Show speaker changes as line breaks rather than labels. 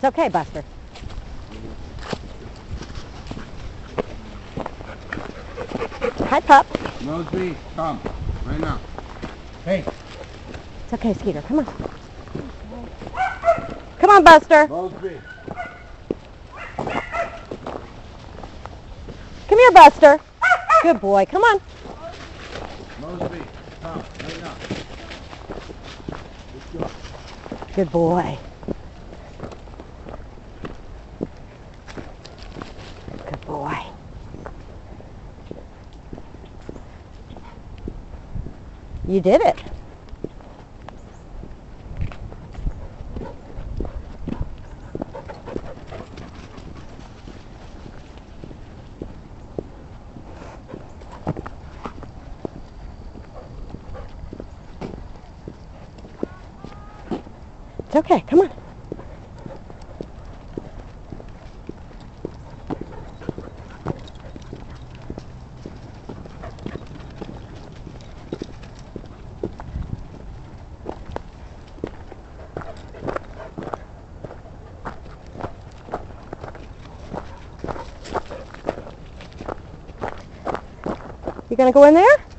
It's okay, Buster. Hi, pup.
Mosby, come. Right now. Hey.
It's okay, Skeeter. Come on. Come on, Buster.
Mosby.
Come here, Buster. Good boy. Come on.
Mosby, come. Right now. Let's go.
Good boy. Good boy. You did it. It's okay. Come on. You gonna go in there?